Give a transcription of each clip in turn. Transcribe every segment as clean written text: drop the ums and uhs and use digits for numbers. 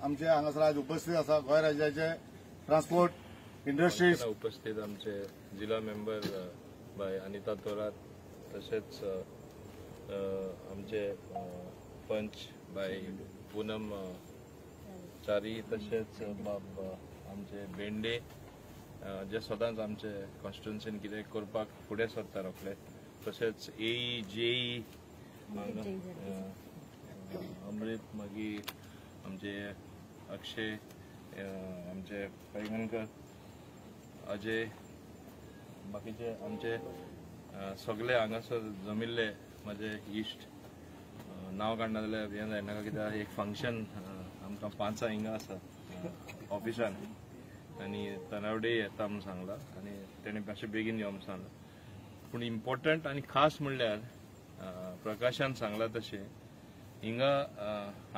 आमचे हांगासर आज उपस्थित आसा गोंय राज्याचे ट्रान्सपोर्ट इंडस्ट्रीज उपस्थित आमचे जिल्हा मेंबर बाय अनिता तोरात, तसेच आमचे पंच बाय पूनम चारी, तसेच आमचे बेंडे जे सदांच आमचे कॉन्स्टिट्युएन्सीन कितें करपाक फुडें सरता रोखडे, तशेंच एई जेई अमृत, मागीर आमचे अक्षय, आमचे पैंगणकर, अजय, बाकीचे आमचे सगळे हांगासर जमिल्ले म्हजे इश्ट नांव काडना जाल्यार हें जायनाका, कित्याक एक फंक्शन आमकां 5 हिंगा आसा ऑफिसान आनी तनावडे येता म्हणून सांगला आनी तेणें मातशें बेगीन यो म्हणून सांगला। पूण इम्पॉर्टंट आनी खास म्हणल्यार प्रकाशान सांगला तशें हिंगा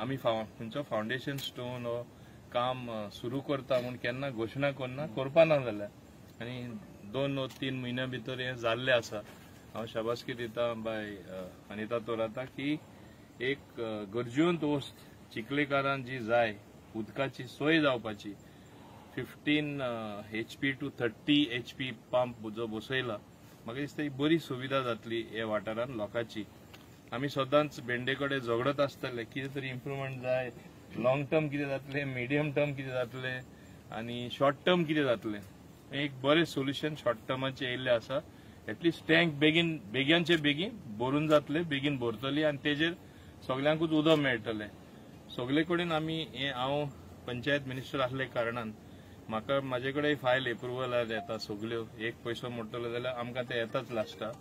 आमी खंयचो फावंडेशन स्टोन हो काम सुरू करता म्हूण केन्ना घोशणा करना, करपा ना जाल्यार आनी 2-3 म्हयन्या भितर हें जाल्लें आसा। हांव शाबासकी दिता बाय अनिता तोराता की एक गरजेवंत वस्त चिखलेकारान जी जाय उदकाची सोय जावपाची 15 HP to 30 HP पंप जो बसयला, म्हाका दिसता ही बरी सुविधा जातली हे वाठारांत लोकांची। आमी सदांच बेंडे कडेन झगडत आसतले कितें तरी इम्प्रुवमेंट जाय, लॉंग टर्म कितें जातलें, मिडियम टर्म कितें जातलें आनी शॉर्ट टर्म कितें जातलें। एक बरें सोल्युशन शॉर्ट टर्माचें येयल्लें आसा। एटलिस्ट टँक बेगीनचे बेगीन भरून जातले, बेगीन भरतली आनी तेजेर सगल्यांकूच उदक मेळटलें। सगळे कडेन आमी हांव पंचायत मिनिस्टर आसले कारणान म्हाका म्हाजे कडेन फायल एप्रुवल येता सगल्यो, एक पयसो मोडटलो जाल्यार आमकां ते येताच लास्टा।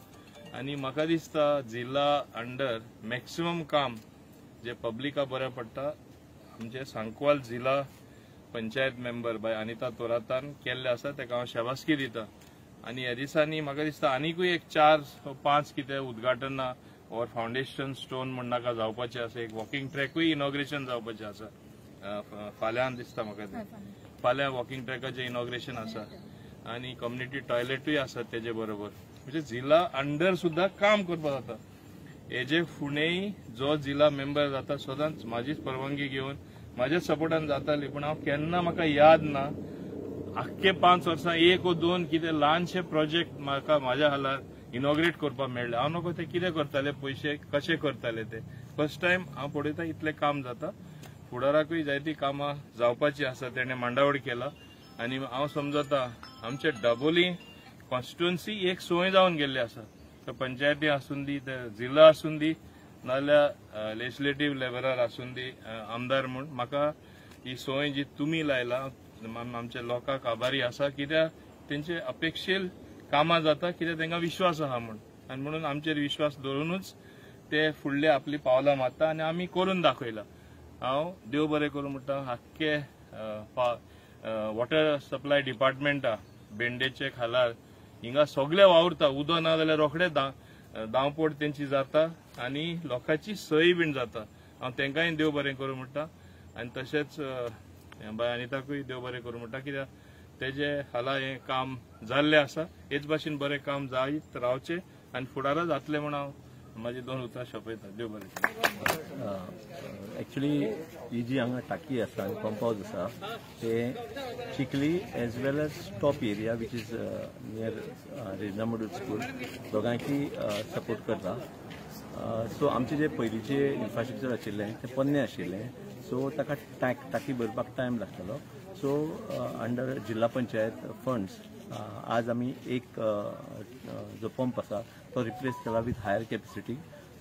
आनी म्हाका दिसता जिल्ला अंडर मॅक्सिमम काम जे पब्लिका बरें पडटा आमचे सांकवाल जिल्हा पंचायत मेंबर बाय अनिता तोरातान केल्ले आसा, तेका हांव शाबासकी दिता। आनी ह्या दिसांनी म्हाका दिसता आनीकूय एक 4-5 कितें उद्घाटनां और फावंडेशन स्टोन म्हण नाका जावपाचें आसा, एक वॉकिंग ट्रॅकूय इनॉग्रेशन जावपाचें आसा फाल्यां दिसता म्हाका, फाल्यां वॉकिंग ट्रॅकाचें इनॉग्रेशन आसा आनी कम्युनिटी टॉयलेटूय आसा तेजे बरोबर। म्हणजे जिल्ला अंडर सुद्धा काम करपा जाता। हेजे फुडेंय जो जिल्हा मेंबर जाता सदांच म्हाजीच परवानगी घेवन म्हाज्या सपोर्टान जाताली, पूण हांव केन्ना म्हाका याद ना आख्खे 5 वर्सां 1 वा 2 कितें ल्हानशे प्रोजेक्ट म्हाका म्हाज्या हालार इनॉग्रेट करपाक मेळ्ळे। हांव नको ते कितें करताले पयशे कशें करताले ते फर्स्ट टायम हांव पळयता इतलें काम जाता। फुडाराकूय जायती कामां जावपाची आसा, तेणें मांडावळ केला आनी हांव समजता आमचे दाबोली कॉन्स्टिट्युएन्सी एक सोय जावन गेल्ली आसा। तर पंचायती आसून दी, तर जिल्हा आसून दी, नाल्यार लेजिस्लेटिव्ह लेव्हलार आसून दी आमदार म्हूण म्हाका ही सोय जी तुमी लायला आमच्या लोकांक आभारी आसा, कित्याक तेंचे अपेक्षेल कामां जाता, कित्याक तांकां विश्वास आहा म्हूण आनी म्हणून आमचेर विश्वास दवरूनच ते फुडले आपली पावलां मारता आनी आमी करून दाखयला। हांव देव बरें करूं म्हणटा आख्खे वॉटर सप्लाय डिपार्टमेंटा बेंडेचे खाला हिंगा सगळे वावुरता, उदक ना जाल्यार रोखडे धांवपड तेंची जाता आनी लोकांची सय बीन जाता। हांव तांकांय देव बरें करूं म्हणटा आनी तशेंच बाय अनिताकूय देव बरें करूं म्हणटा, कित्याक तेजे हाला हें काम जाल्लें आसा। हेच भाशेन बरें काम जायत रावचें आनी फुडारा जातलें म्हूण हांव म्हाजी 2 उतरां सोंपयता। देव बरें। एक्चुअली ही जी हांगा टाकी आसा आनी पंप हावस आसा ते Chikhli as well as top area which is near रेजना मिडल स्कूल दोगांयकी सपोर्ट करता। सो आमचे जे पयलींचे इन्फ्रास्ट्रक्चर आशिल्लें तें पोन्नें आशिल्लें, सो ताका टाकी भरपाक टायम लागतालो। सो अंडर जिल्हा पंचायत फंड्स आज आमी एक जो पंप आसा तो रिप्लेस केला विथ हायर कॅपॅसिटी।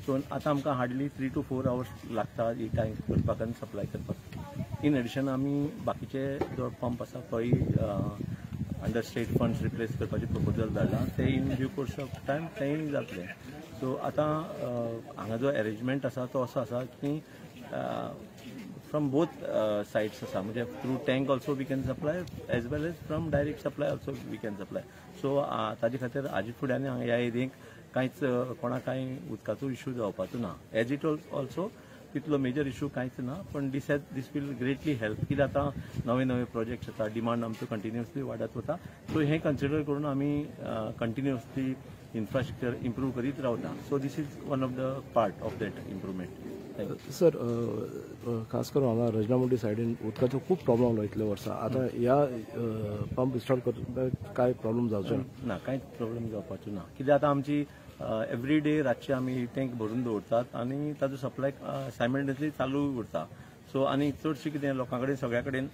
सो आतां आमकां हार्डली 3 to 4 hours लागता ही टँक करपाक आनी सप्लाय करपाक। इन एडिशन आमी बाकीचे जो पंप आसा तोय अंडर स्टेट फंड्स रिप्लेस करपाचे प्रपोजल धाडला, ते in due course of time तेंय जातले। सो आतां हांगा जो अरेंजमेंट आसा तो असो आसा की फ्रॉम बोथ साइड्स आसा, म्हणजे through tank also we can supply as well as from direct supply also we can supply. So ताजे खातीर हाजे फुड्यान ह्या एरियेक कांयच कोणाक कांय उदकाचो इश्यू जावपाचो ना। एज इट ऑल्सो तितलो मेजर इश्यू कांयच ना, पण दीस वील ग्रेटली हेल्प, कित्याक आतां नवे नवे प्रोजेक्ट्स येता, डिमांड आमचो कंटिन्युअसली वाडत वता। सो हें कन्सिडर करून आमी कंटिन्युअसली इन्फ्रास्ट्रक्चर इम्प्रूव करीत रावता। So this is one of the part of that improvement. Sir खास करून हांगा रजना मंडी सायडीन उदकाचो खूब प्रॉब्लेम आलो इतले वर्सां. आतां ह्या पंप इन्स्टॉल करता काय प्रॉब्लेम जावचो ना, कांयच प्रॉब्लेम जावपाचो ना. कित्याक आतां आमची एवरी डे रातचे आमी टँक भरून दवरतात आनी ताजो सप्लाय सायमल्टेनियसली चालू उरता. सो आनी चडशे कितें लोकां कडेन सगळ्या कडेन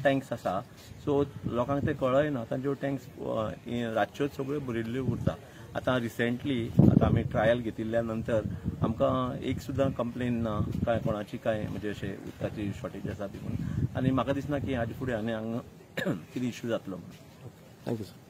टँक्स आसा. सो लोकांक ते कळयना, तांच्यो टँक्स रातच्योच सगळ्यो भरिल्ल्यो उरता. आतां रिसेंटली आतां आमी ट्रायल घेतिल्ल्या नंतर आमकां एक सुद्दां कंप्लेन ना काय कोणाची काय म्हणजे अशें उदकाची शॉर्टेज आसा ती म्हणून. आनी म्हाका दिसना की हाजे फुडें आनी हांगा कितें इश्यू जातलो म्हणून. Thank you sir.